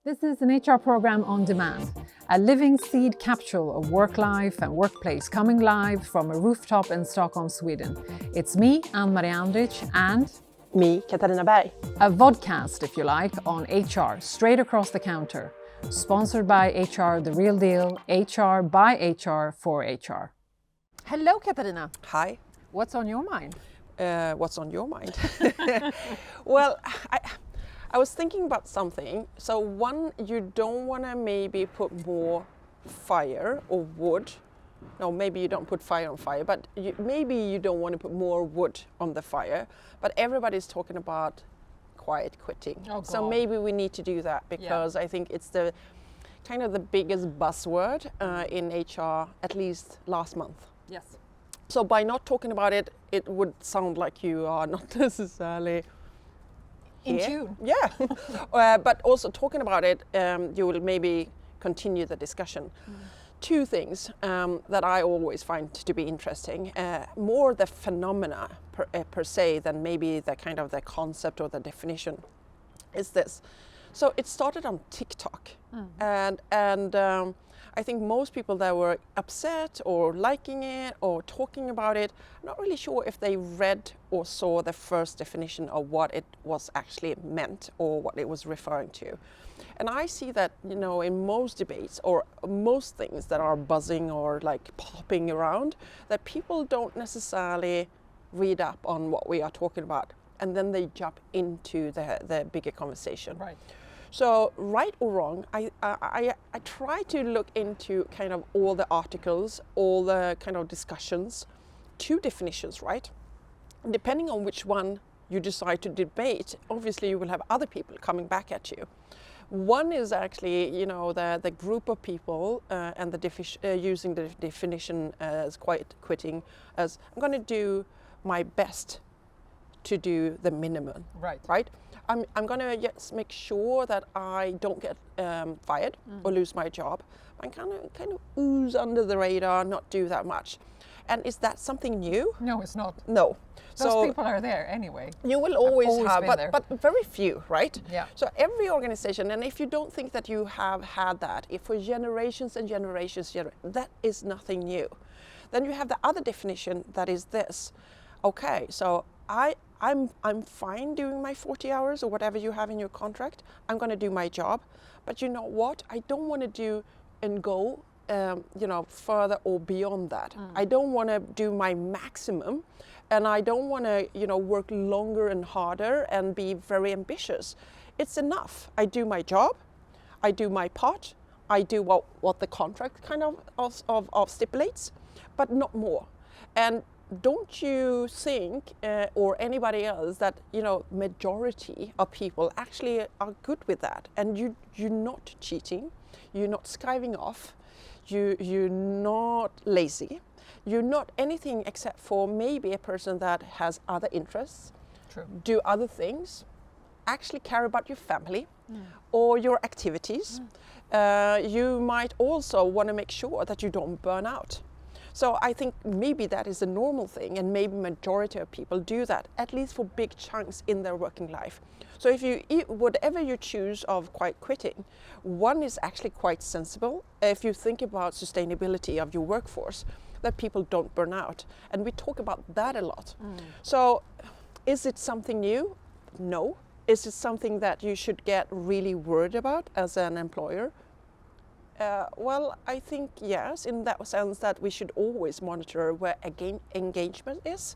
This is an HR program on demand, a living seed capsule of work life and workplace coming live from a rooftop in Stockholm, Sweden. It's me, Ann-Marie Andrich, and me, Katarina Berg. A vodcast, if you like, on HR, straight across the counter. Sponsored by HR The Real Deal, HR by HR for HR. Hello, Katarina. Hi. What's on your mind? What's on your mind? Well, I was thinking about something. So one, you don't want to maybe put more fire or wood. No, maybe you don't put fire on fire, but maybe you don't want to put more wood on the fire. But everybody's talking about quiet quitting. Oh, so God. maybe we need to do that because I think it's the kind of the biggest buzzword in HR, at least last month. Yes. So by not talking about it, it would sound like you are not necessarily In here. tune. Yeah. But also talking about it, you will maybe continue the discussion. Two things that I always find to be interesting, more the phenomena per se than maybe the kind of the concept or the definition, is this. So it started on TikTok, and I think most people that were upset or liking it or talking about it, not really sure if they read or saw the first definition of what it was actually meant or what it was referring to. And I see that, you know, in most debates or most things that are buzzing or like popping around, that people don't necessarily read up on what we are talking about, and then they jump into the bigger conversation. Right. So right or wrong, I try to look into kind of all the articles, all the kind of discussions, two definitions, right? Depending on which one you decide to debate, obviously you will have other people coming back at you. One is actually, you know, the group of people and using the definition as quiet quitting as I'm going to do my best to do the minimum. Right? I'm going to just make sure that I don't get fired or lose my job. I'm kind of ooze under the radar, not do that much. And is that something new? No, it's not. No. Those people are there anyway. You will always have, but very few, right? Yeah. So every organization, and if you don't think that you have had that, if for generations and generations, that is nothing new. Then you have the other definition that is this. Okay, so I'm fine doing my 40 hours or whatever you have in your contract. I'm going to do my job, but you know what? I don't want to do and go, further or beyond that. I don't want to do my maximum, and I don't want to, work longer and harder and be very ambitious. It's enough. I do my job. I do my part. I do what the contract kind of stipulates, but not more. And don't you think, or anybody else, that majority of people actually are good with that, and you're not cheating, you're not skiving off, you're not lazy, you're not anything except for maybe a person that has other interests, do other things, actually care about your family or your activities. You might also want to make sure that you don't burn out. So I think maybe that is a normal thing, and maybe majority of people do that, at least for big chunks in their working life. So if you whatever you choose of quiet quitting, one is actually quite sensible if you think about sustainability of your workforce, that people don't burn out. And we talk about that a lot. So is it something new? No. Is it something that you should get really worried about as an employer? Well, I think yes, in that sense that we should always monitor where engagement is,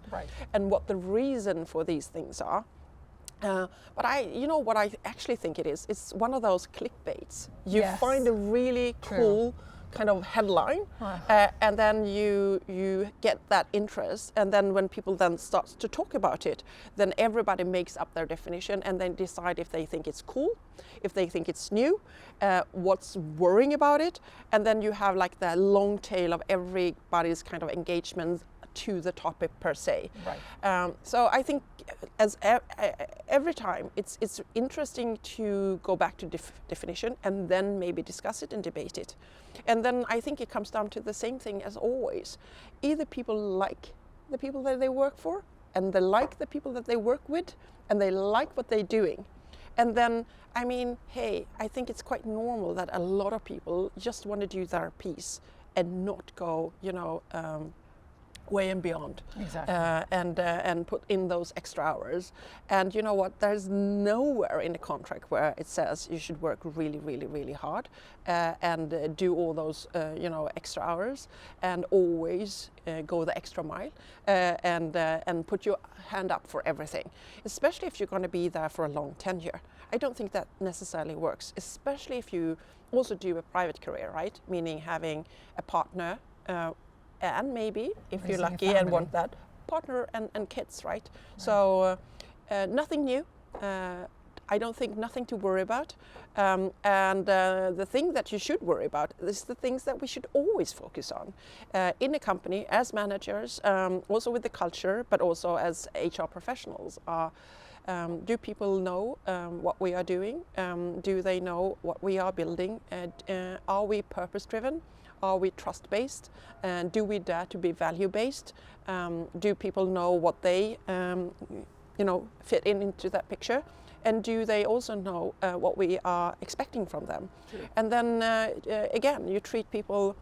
and what the reason for these things are. But what I actually think it is, it's one of those clickbaits. You find a really cool kind of headline, and then you get that interest, and then when people then start to talk about it, then everybody makes up their definition and then decide if they think it's cool, if they think it's new, what's worrying about it, and then you have like the long tail of everybody's kind of engagement to the topic per se. So I think as every time it's interesting to go back to definition and then maybe discuss it and debate it. And then I think it comes down to the same thing as always. Either people like the people that they work for, and they like the people that they work with, and they like what they're doing. And then, I mean, hey, I think it's quite normal that a lot of people just want to do their piece and not go, way and beyond. Exactly. And put in those extra hours. And you know what? There's nowhere in the contract where it says you should work really, really, really hard and do all those, extra hours and always go the extra mile and put your hand up for everything. Especially if you're going to be there for a long tenure. I don't think that necessarily works, especially if you also do a private career, right? Meaning having a partner and maybe, if Raising you're a lucky and family. want that, partner and kids, right? So nothing new. I don't think nothing to worry about. And the thing that you should worry about is the things that we should always focus on in a company as managers, also with the culture, but also as HR professionals. Do people know what we are doing? Do they know what we are building? Are we purpose-driven? Are we trust-based? Do we dare to be value-based? Do people know what they, fit into that picture? And do they also know what we are expecting from them? True. And then again, you treat people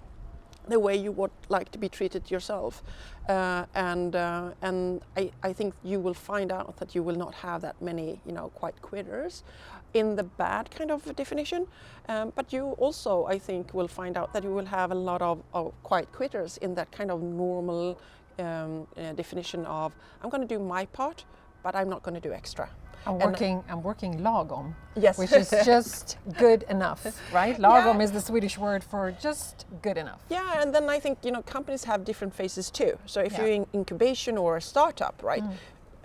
the way you would like to be treated yourself, and I think you will find out that you will not have that many, quite quitters, in the bad kind of definition. But you also, I think, will find out that you will have a lot of quiet quitters in that kind of normal definition of I'm going to do my part, but I'm not going to do extra. I'm working lagom, Yes. which is just good enough, right? Lagom is the Swedish word for just good enough. Yeah, and then I think companies have different phases too. So if Yeah. you're in incubation or a startup, right?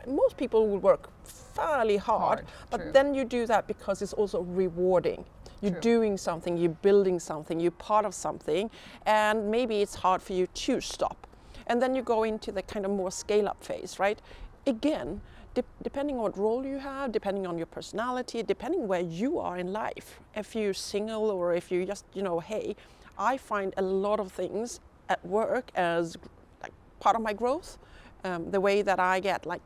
Most people will work fairly hard, but true. then you do that because it's also rewarding. You're True. doing something, you're building something, you're part of something, and maybe it's hard for you to stop. And then you go into the kind of more scale-up phase, right? Again, depending on what role you have, depending on your personality, depending where you are in life. If you're single or if you just, hey, I find a lot of things at work as like part of my growth, the way that I get like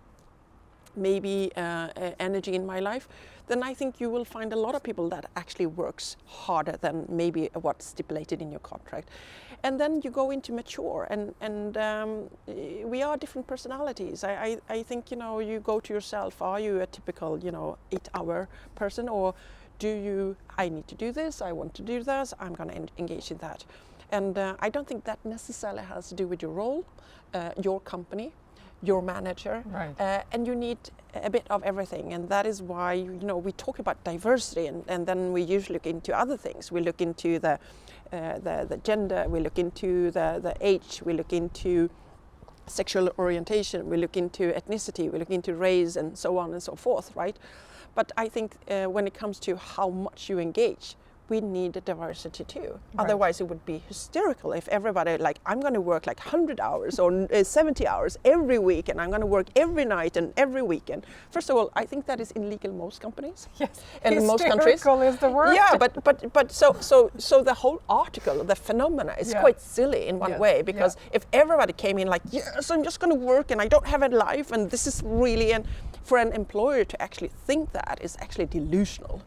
maybe energy in my life, then I think you will find a lot of people that actually works harder than maybe what's stipulated in your contract. And then you go into mature and we are different personalities. I think, you go to yourself, are you a typical, 8-hour person, or do you, I need to do this, I want to do this, I'm going to engage in that. And I don't think that necessarily has to do with your role, your company, your manager, Right. And you need a bit of everything, and that is why we talk about diversity, and then we usually look into other things. We look into the gender, we look into the age, we look into sexual orientation, we look into ethnicity, we look into race, and so on and so forth, right? But I think when it comes to how much you engage, we need a diversity too. Right. Otherwise it would be hysterical if everybody I'm going to work 100 hours or 70 hours every week, and I'm going to work every night and every weekend. First of all, I think that is illegal in most companies. Yes, and in most countries. hysterical is the word. Yeah, but so the whole article, the phenomena is quite silly in one way, because if everybody came in yes, I'm just going to work and I don't have a life, and this is really, and for an employer to actually think that is actually delusional.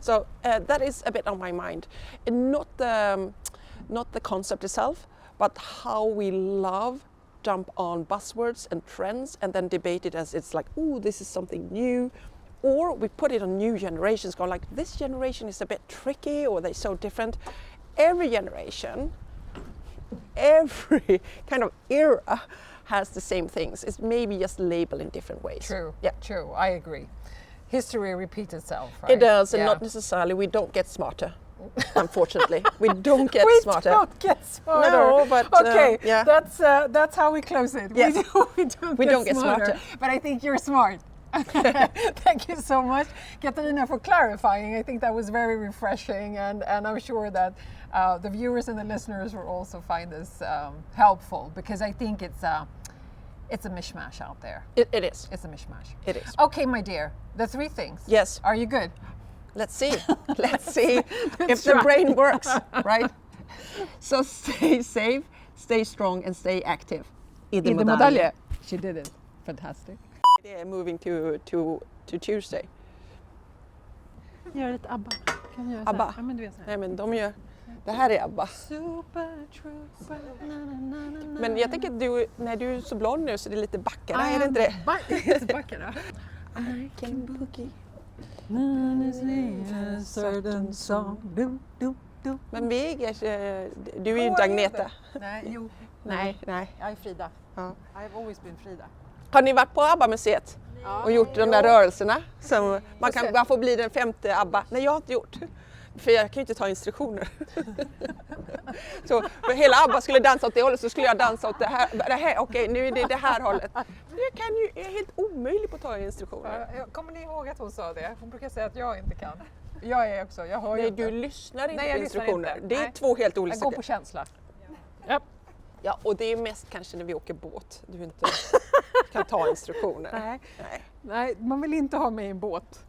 So that is a bit on my mind, and not the concept itself, but how we love jump on buzzwords and trends and then debate it as it's ooh, this is something new, or we put it on new generations, go this generation is a bit tricky, or they're so different. Every generation, every kind of era has the same things. It's maybe just labeled in different ways. True. Yeah. True. I agree. History repeats itself, right? It does, and not necessarily. We don't get smarter, unfortunately. We don't get we smarter. don't get smarter. No, but okay, yeah. That's how we close it. Yes. We don't get smarter. But I think you're smart. Thank you so much, Katarina, for clarifying. I think that was very refreshing, and I'm sure that the viewers and the listeners will also find this helpful, because I think it's a mishmash out there. It is. It's a mishmash. It is. Okay, my dear, the 3 things. Yes. Are you good? Let's see. Let's see if the brain works, right? So stay safe, stay strong, and stay active. In the medalje. She did it. Fantastic. Moving to Tuesday. Gör ett ABBA. Kan du göra så ABBA? här? Ja, men du vet så här. Nej men de gör... Det här är ABBA. Men jag tänker att när du är så blond nu så är det lite backare, är det inte det? Backare. I can boogie. certain song. Men Vigers, du är ju inte Agneta. Nej, jo. Nej. Jag är Frida. Ja. I've always been Frida. Har ni varit på ABBA-museet och gjort de där rörelserna? Som man får bli den 5:e ABBA. Nej, jag har inte gjort. För jag kan ju inte ta instruktioner. Så hela ABBA skulle dansa åt det hållet så skulle jag dansa åt det här. Okej, nu är det här hållet. Jag är helt omöjlig på att ta instruktioner. Kommer ni ihåg att hon sa det? Hon brukar säga att jag inte kan. Jag är också, jag hör ju Nej, inte. du lyssnar inte Nej, på jag lyssnar instruktioner. inte. Det är Nej. två helt olika Jag går saker. på känsla. Ja. Ja, och det är mest kanske när vi åker båt. Du inte kan ta instruktioner. Nej, man vill inte ha med i en båt.